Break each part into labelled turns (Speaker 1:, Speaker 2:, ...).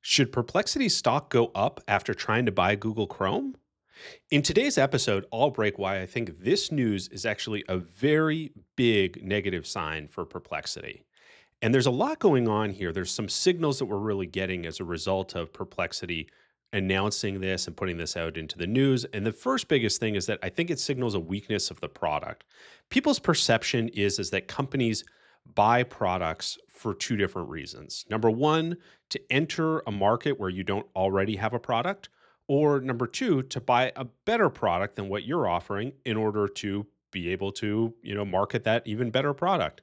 Speaker 1: Should Perplexity stock go up after trying to buy Google Chrome? In today's episode, I'll break why I think this news is actually a very big negative sign for Perplexity. And there's a lot going on here. There's some signals that we're really getting as a result of Perplexity announcing this and putting this out into the news. And the first biggest thing is that I think it signals a weakness of the product. People's perception is that companies buy products for two different reasons. Number one, to enter a market where you don't already have a product, or number two, to buy a better product than what you're offering in order to be able to, market that even better product.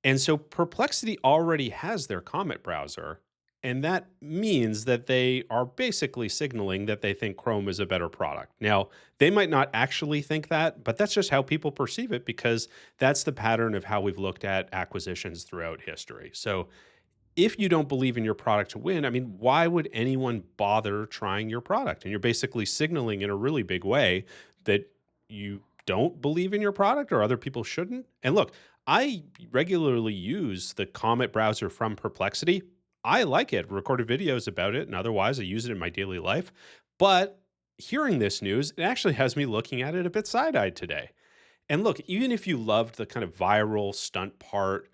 Speaker 1: And so Perplexity already has their Comet browser. And that means that they are basically signaling that they think Chrome is a better product. Now, they might not actually think that, but that's just how people perceive it because that's the pattern of how we've looked at acquisitions throughout history. So if you don't believe in your product to win, I mean, why would anyone bother trying your product? And you're basically signaling in a really big way that you don't believe in your product or other people shouldn't. And look, I regularly use the Comet browser from Perplexity. I like it, recorded videos about it, and otherwise I use it in my daily life. But hearing this news, it actually has me looking at it a bit side eyed today. And look, even if you loved the kind of viral stunt part,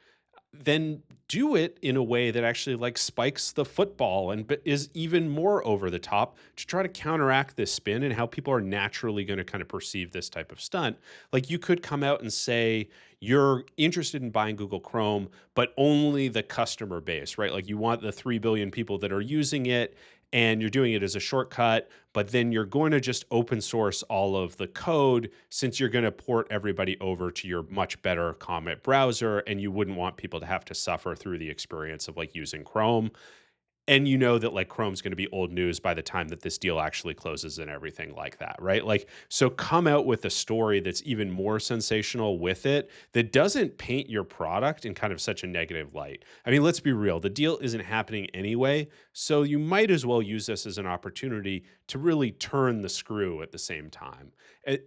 Speaker 1: then do it in a way that actually like spikes the football and is even more over the top to try to counteract this spin and how people are naturally going to kind of perceive this type of stunt. Like you could come out and say you're interested in buying Google Chrome, but only the customer base, right? Like you want the 3 billion people that are using it and you're doing it as a shortcut, but then you're going to just open source all of the code since you're going to port everybody over to your much better Comet browser and you wouldn't want people to have to suffer through the experience of like using Chrome. And you know that like Chrome's going to be old news by the time that this deal actually closes and everything like that, right? Like, so come out with a story that's even more sensational with it that doesn't paint your product in kind of such a negative light. I mean, let's be real, the deal isn't happening anyway. So you might as well use this as an opportunity to really turn the screw at the same time.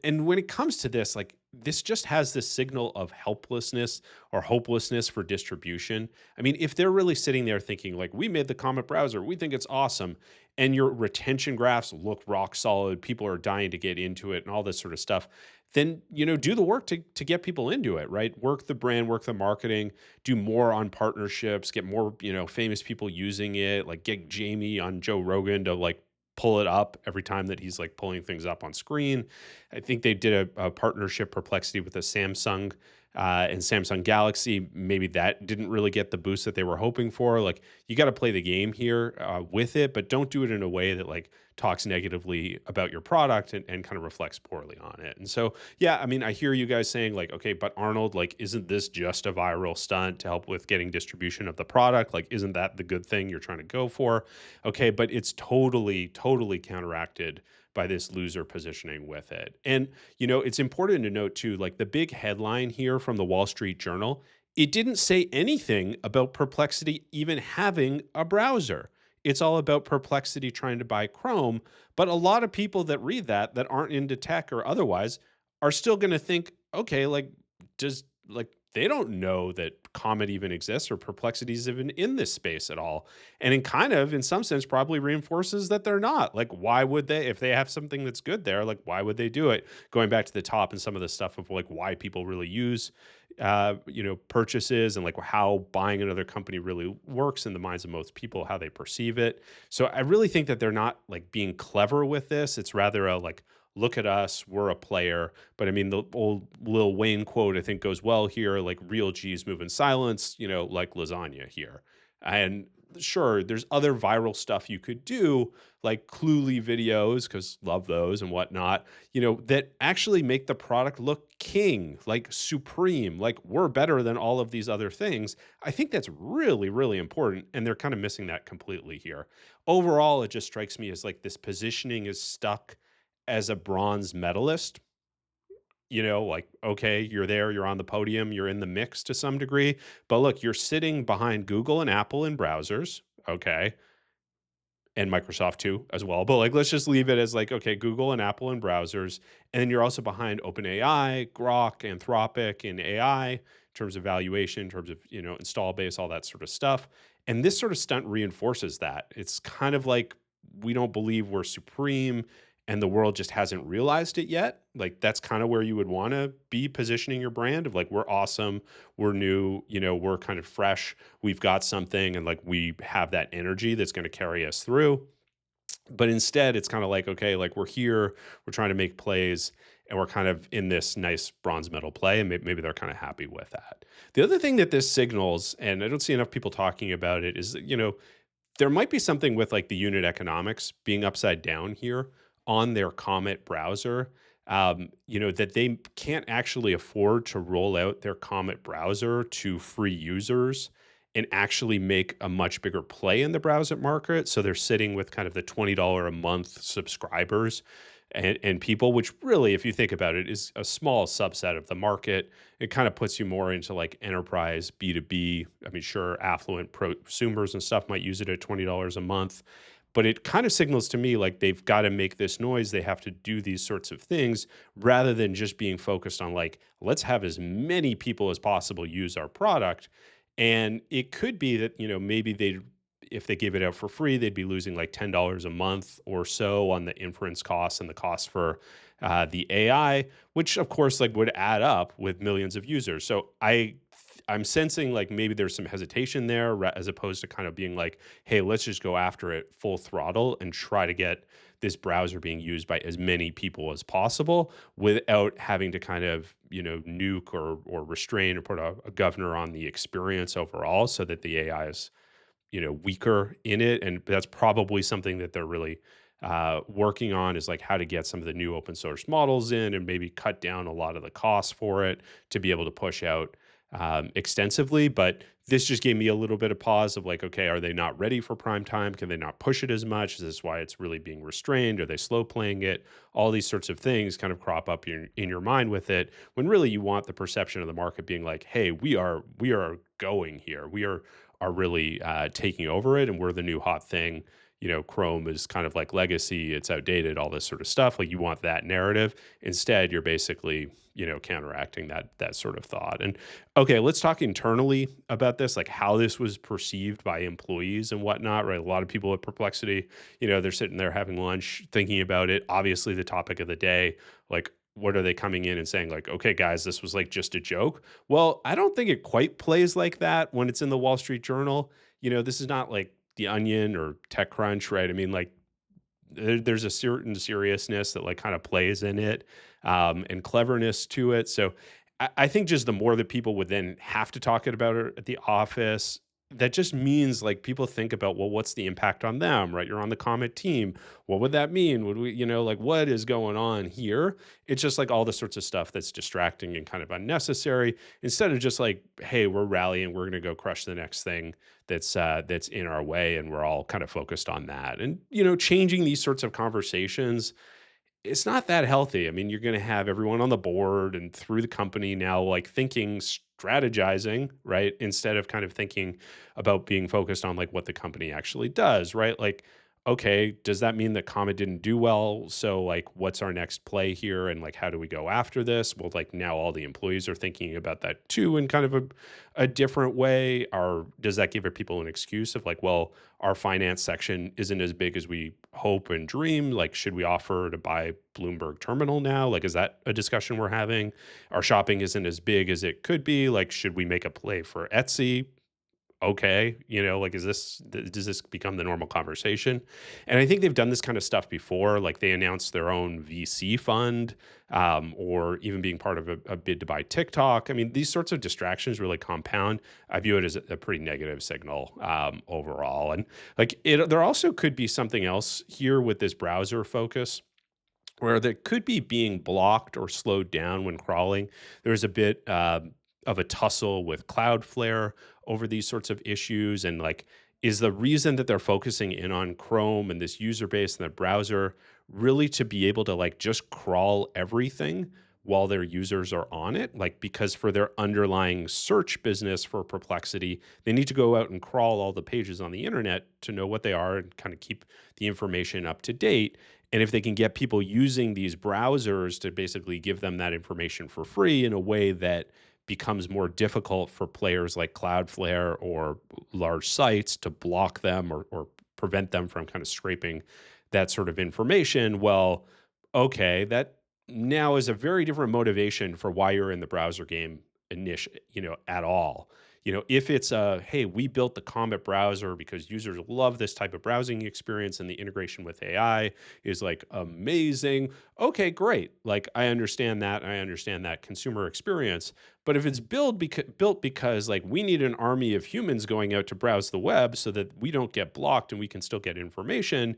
Speaker 1: And when it comes to this, like, this just has this signal of helplessness or hopelessness for distribution. I mean, if they're really sitting there thinking, like, we made the Comet browser, we think it's awesome, and your retention graphs look rock solid, people are dying to get into it, and all this sort of stuff, then, do the work to get people into it, right? Work the brand, work the marketing, do more on partnerships, get more, famous people using it, like get Jamie on Joe Rogan to like pull it up every time that he's like pulling things up on screen. I think they did a partnership Perplexity with a Samsung and Samsung Galaxy. Maybe that didn't really get the boost that they were hoping for. Like you got to play the game here with it, but don't do it in a way that like talks negatively about your product and kind of reflects poorly on it. And so, yeah, I mean, I hear you guys saying like, okay, but Arnold, like, isn't this just a viral stunt to help with getting distribution of the product? Like, isn't that the good thing you're trying to go for? Okay, but it's totally, totally counteracted by this loser positioning with it. And, it's important to note too, like the big headline here from the Wall Street Journal, it didn't say anything about Perplexity even having a browser. It's all about Perplexity trying to buy Chrome. But a lot of people that read that aren't into tech or otherwise are still going to think, okay, like, does like they don't know that Comet even exists or Perplexity is even in this space at all. And in kind of, in some sense, probably reinforces that they're not. Like, why would they, if they have something that's good there, like, why would they do it? Going back to the top and some of the stuff of like why people really use, purchases and like how buying another company really works in the minds of most people, how they perceive it. So I really think that they're not like being clever with this. It's rather a like, look at us, we're a player. But I mean, the old Lil Wayne quote, I think, goes well here like, real G's move in silence, like lasagna here. And sure, there's other viral stuff you could do, like Cluely videos, because love those and whatnot, that actually make the product look king, like supreme, like we're better than all of these other things. I think that's really, really important. And they're kind of missing that completely here. Overall, it just strikes me as like this positioning is stuck as a bronze medalist, like, okay, you're there, you're on the podium, you're in the mix to some degree. But look, you're sitting behind Google and Apple in browsers, okay, and Microsoft too as well. But like, let's just leave it as like, okay, Google and Apple in browsers. And then you're also behind OpenAI, Grok, Anthropic, and AI in terms of valuation, in terms of, install base, all that sort of stuff. And this sort of stunt reinforces that. It's kind of like we don't believe we're supreme and the world just hasn't realized it yet. Like that's kind of where you would want to be positioning your brand of like, we're awesome, we're new, we're kind of fresh, we've got something, and like we have that energy that's going to carry us through. But instead, it's kind of like, okay, like we're here, we're trying to make plays, and we're kind of in this nice bronze medal play, and maybe they're kind of happy with that. The other thing that this signals, and I don't see enough people talking about it, is that, there might be something with like the unit economics being upside down here on their Comet browser. That they can't actually afford to roll out their Comet browser to free users and actually make a much bigger play in the browser market. So they're sitting with kind of the $20 a month subscribers and people, which really, if you think about it, is a small subset of the market. It kind of puts you more into like enterprise B2B. I mean, sure, affluent prosumers and stuff might use it at $20 a month, but it kind of signals to me like they've got to make this noise. They have to do these sorts of things rather than just being focused on like, let's have as many people as possible use our product. And it could be that, maybe if they give it out for free, they'd be losing like $10 a month or so on the inference costs and the cost for the AI, which of course like would add up with millions of users. So I'm sensing like maybe there's some hesitation there as opposed to kind of being like, hey, let's just go after it full throttle and try to get this browser being used by as many people as possible without having to kind of, nuke or restrain or put a governor on the experience overall so that the AI is weaker in it. And that's probably something that they're really working on is like how to get some of the new open source models in and maybe cut down a lot of the costs for it to be able to push out extensively. But this just gave me a little bit of pause of like, okay, are they not ready for prime time? Can they not push it as much? Is this why it's really being restrained? Are they slow playing it? All these sorts of things kind of crop up in your mind with it when really you want the perception of the market being like, hey, we are going here. We are really taking over it, and we're the new hot thing. Chrome is kind of like legacy, it's outdated, all this sort of stuff. Like you want that narrative. Instead, you're basically, counteracting that sort of thought. And okay, let's talk internally about this, like how this was perceived by employees and whatnot, right? A lot of people at Perplexity, they're sitting there having lunch, thinking about it. Obviously, the topic of the day, like, what are they coming in and saying like, okay, guys, this was like just a joke? Well, I don't think it quite plays like that when it's in the Wall Street Journal. This is not like The Onion or TechCrunch, right? I mean, like there's a certain seriousness that like kind of plays in it, and cleverness to it. So I think just the more that people would then have to talk about it at the office, that just means like people think about, well, what's the impact on them, right? You're on the Comet team. What would that mean? Would we, like what is going on here? It's just like all the sorts of stuff that's distracting and kind of unnecessary instead of just like, hey, we're rallying, we're going to go crush the next thing that's in our way, and we're all kind of focused on that. And changing these sorts of conversations, it's not that healthy. I mean, you're going to have everyone on the board and through the company now, like thinking, strategizing, right? Instead of kind of thinking about being focused on like what the company actually does, right? Like, okay, does that mean that Comet didn't do well? So, like, what's our next play here? And like, how do we go after this? Well, like, now all the employees are thinking about that too in kind of a different way. Or does that give people an excuse of like, well, our finance section isn't as big as we hope and dream? Like, should we offer to buy Bloomberg Terminal now? Like, is that a discussion we're having? Our shopping isn't as big as it could be. Like, should we make a play for Etsy? Okay, like, does this become the normal conversation? And I think they've done this kind of stuff before. Like they announced their own VC fund, or even being part of a bid to buy TikTok. I mean, these sorts of distractions really compound. I view it as a pretty negative signal overall. And like there also could be something else here with this browser focus where that could be being blocked or slowed down when crawling. There's a bit of a tussle with Cloudflare over these sorts of issues. And like, is the reason that they're focusing in on Chrome and this user base and the browser really to be able to like just crawl everything while their users are on it? Like, because for their underlying search business for Perplexity, they need to go out and crawl all the pages on the internet to know what they are and kind of keep the information up to date. And if they can get people using these browsers to basically give them that information for free in a way that becomes more difficult for players like Cloudflare or large sites to block them or prevent them from kind of scraping that sort of information. Well, okay, that now is a very different motivation for why you're in the browser game at all. If it's hey, we built the Comet browser because users love this type of browsing experience and the integration with AI is like amazing. Okay, great. Like I understand that. I understand that consumer experience. But if it's built because like we need an army of humans going out to browse the web so that we don't get blocked and we can still get information,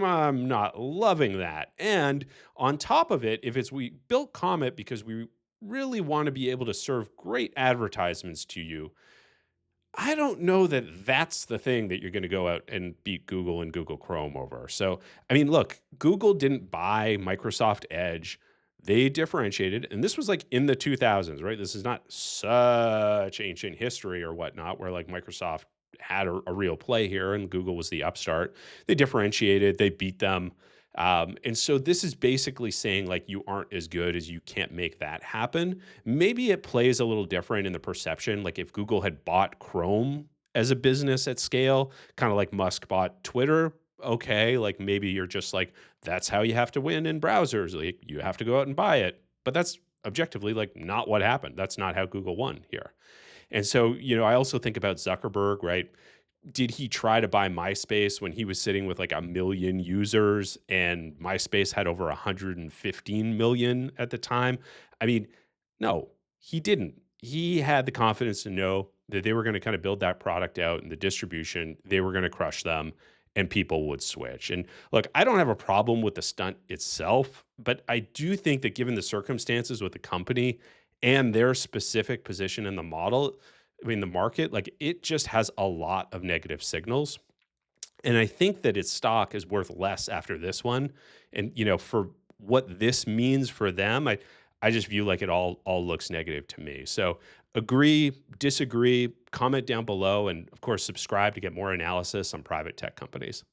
Speaker 1: I'm not loving that. And on top of it, if it's we built Comet because we really want to be able to serve great advertisements to you, I don't know that that's the thing that you're going to go out and beat Google and Google Chrome over. So, I mean, look, Google didn't buy Microsoft Edge. They differentiated, and this was like in the 2000s, right? This is not such ancient history or whatnot, where like Microsoft had a real play here and Google was the upstart. They differentiated, they beat them. And so this is basically saying like you aren't as good as you can't make that happen. Maybe it plays a little different in the perception. Like if Google had bought Chrome as a business at scale, kind of like Musk bought Twitter, okay, like maybe you're just like, that's how you have to win in browsers. Like you have to go out and buy it. But that's objectively like not what happened. That's not how Google won here. And so, I also think about Zuckerberg, right? Did he try to buy MySpace when he was sitting with like a million users and MySpace had over 115 million at the time? I mean, no, he didn't. He had the confidence to know that they were going to kind of build that product out and the distribution, they were going to crush them and people would switch. And look, I don't have a problem with the stunt itself, but I do think that given the circumstances with the company and their specific position in the model, I mean, the market, like it just has a lot of negative signals. And I think that its stock is worth less after this one. And, for what this means for them, I just view like it all looks negative to me. So agree, disagree, comment down below, and of course, subscribe to get more analysis on private tech companies.